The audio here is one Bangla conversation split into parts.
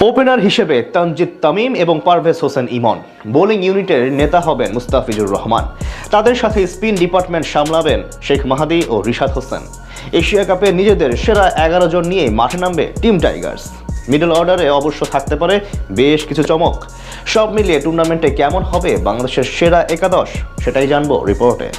ওপেনার হিসেবে তানজিদ তামিম এবং পারভেজ হোসেন ইমন, বোলিং ইউনিটের নেতা হবেন মুস্তাফিজুর রহমান। তাদের সাথে স্পিন ডিপার্টমেন্ট সামলাবেন শেখ মাহাদি ও রিশাদ হোসেন। এশিয়া কাপে নিজেদের সেরা 11 জন নিয়ে মাঠে নামবে টিম টাইগার্স। মিডল অর্ডারে অবশ্য থাকতে পারে বেশ কিছু চমক। সব মিলিয়ে টুর্নামেন্টে কেমন হবে বাংলাদেশের সেরা একাদশ, সেটাই জানবো রিপোর্টে।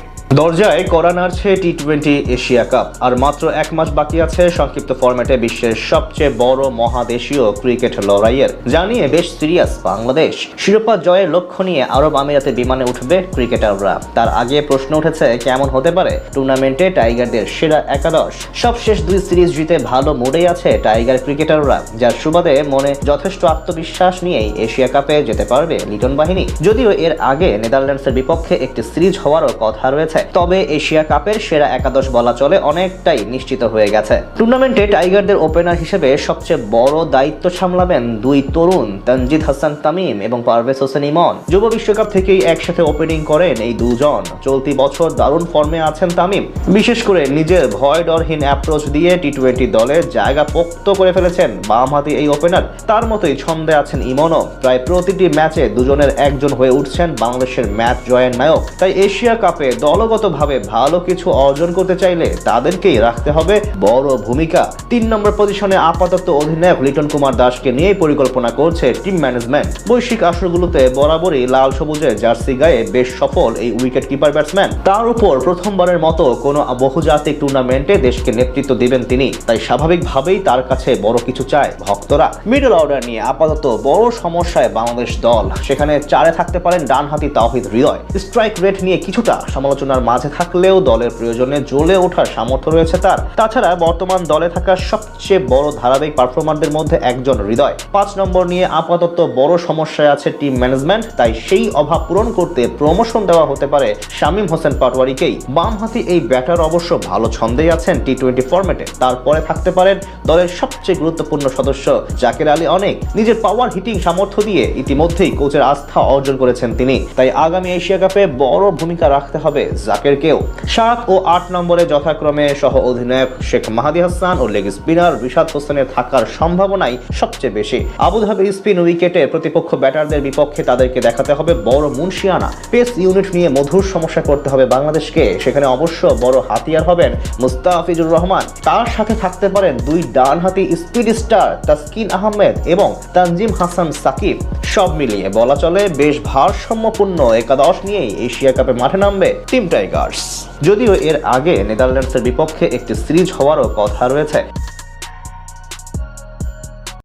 দরজায় কড়া নাড়ছে টি-20 এশিয়া কাপ। আর মাত্র 1 মাস বাকি আছে সংক্ষিপ্ত ফরম্যাটে বিশ্বের সবচেয়ে বড় মহাদেশীয় ক্রিকেট লড়াইয়ের। জানিয়ে বেশ সিরিয়াস বাংলাদেশ। শিরোপা জয়ের লক্ষ্য নিয়ে আরব আমিরাতে বিমানে উঠবে ক্রিকেটাররা। তার আগে প্রশ্ন উঠেছে কেমন হতে পারে টুর্নামেন্টে টাইগারদের সেরা একাদশ। সবশেষ 2 সিরিজ জিতে ভালো মুডেই আছে টাইগার ক্রিকেটাররা, যার সুবাদে মনে যথেষ্ট আত্মবিশ্বাস নিয়েই এশিয়া কাপে যেতে পারবে লিটন বাহিনী। যদিও এর আগে নেদারল্যান্ডসের বিপক্ষে একটি সিরিজ হওয়ারও কথা রয়েছে, তবে এশিয়া কাপের সেরা একাদশ বলা চলে অনেকটাই নিশ্চিত হয়ে গেছে। টুর্নামেন্টে টাইগারদের ওপেনার হিসেবে সবচেয়ে বড় দায়িত্ব সামলাবেন 2 তরুণ তানজিদ হাসান তামিম এবং পারভেজ হোসেন ইমন। যুব বিশ্বকাপ থেকেই একসাথে ওপেনিং করেন এই দুজন। চলতি বছর দারুণ ফর্মে আছেন তামিম। বিশেষ করে নিজের ভয় ডরহীন অ্যাপ্রোচ দিয়ে টি-20 দলে জায়গা পোক্ত করে ফেলেছেন বামহাতি এই ওপেনার। তার মতোই ছন্দে আছেন ইমনও। প্রায় প্রতিটি ম্যাচে দুজনের একজন হয়ে উঠছেন বাংলাদেশের ম্যাচ জয়ের নায়ক। তাই এশিয়া কাপে দলগতভাবে ভালো কিছু অর্জন করতে চাইলে তাদেরকেই রাখতে হবে বড় ভূমিকা। 3 নম্বর পজিশনে আপাতত অধিনায়ক লিটন কুমার দাসকে নিয়ে পরিকল্পনা করছে টিম ম্যানেজমেন্ট। বৈশ্বিক আসরগুলোতে বরাবরই লাল সবুজের জার্সি গায়ে বেশ সফল এই উইকেট কিপার ব্যাটসম্যান। তার উপর প্রথমবারের মতো কোনো বহুজাতিক টুর্নামেন্টে দেশকে নেতৃত্ব দিবেন তিনি। তাই স্বাভাবিকভাবেই তার কাছে বড় কিছু চায় ভক্তরা। মিডল অর্ডার নিয়ে আপাতত বড় সমস্যায় বাংলাদেশ দল। সেখানে 4-এ থাকতে পারেন ডানহাতি তাওহিদ হৃদয়। স্ট্রাইক রেট নিয়ে কিছুটা সমালোচনার মাঝে থাকলেও দলের প্রয়োজনে জ্বলে ওঠার সামর্থ্য রয়েছে তার। তাছাড়া বর্তমান দলে থাকা সবচেয়ে বড় ধারাবাহিক পারফরমারদের মধ্যে একজন হৃদয়। 5 নম্বর নিয়ে আপাতত বড় সমস্যায় আছে টিম ম্যানেজমেন্ট। তাই সেই অভাব পূরণ করতে প্রমোশন দেওয়া হতে পারে শামীম হোসেন পাটোয়ারিকেই। বামহাতি এই ব্যাটার অবশ্য ভালো ছন্দেই আছেন টি-20 ফরম্যাটে। তারপরে থাকতে পারেন দলের সবচেয়ে গুরুত্বপূর্ণ সদস্য জাকের আলী অনেক। নিজের পাওয়ার হিটিং সামর্থ্য দিয়ে ইতিমধ্যেই কোচের আস্থা অর্জন করেছেন তিনি। তাই আগামী এশিয়া কাপে বড় ভূমিকা রাখতে হবে জাকেরকেও। 7 ও 8 নম্বরে যথাক্রমে সহ অধিনায়ক শেখ মাহাদি হাসান ও লেগ স্পিনার রিশাদ হোসেনের থাকার সম্ভাবনাই সবচেয়ে বেশি। আবুধাবি স্পিন উইকেটে প্রতিপক্ষ ব্যাটারদের বিপক্ষে তাদেরকে দেখাতে হবে বড় মুনশিয়ানা। পেস ইউনিট নিয়ে মধুর সমস্যা করতে হবে বাংলাদেশকে। সেখানে অবশ্য বড় হাতিয়ার হবেন মুস্তাফিজুর রহমান। তার সাথে থাকতে পারেন 2 ডানহাতি স্পিড স্টার তাসকিন আহমেদ এবং তানজিম হাসান সাকিব। সব মিলিয়ে বলা চলে বেশ ভারসাম্যপূর্ণ একাদশ নিয়েই এশিয়া কাপে মাঠে নামবে টিম টাইগার্স। যদিও এর আগে নেদারল্যান্ডসের বিপক্ষে একটি সিরিজ হওয়ারও কথা রয়েছে।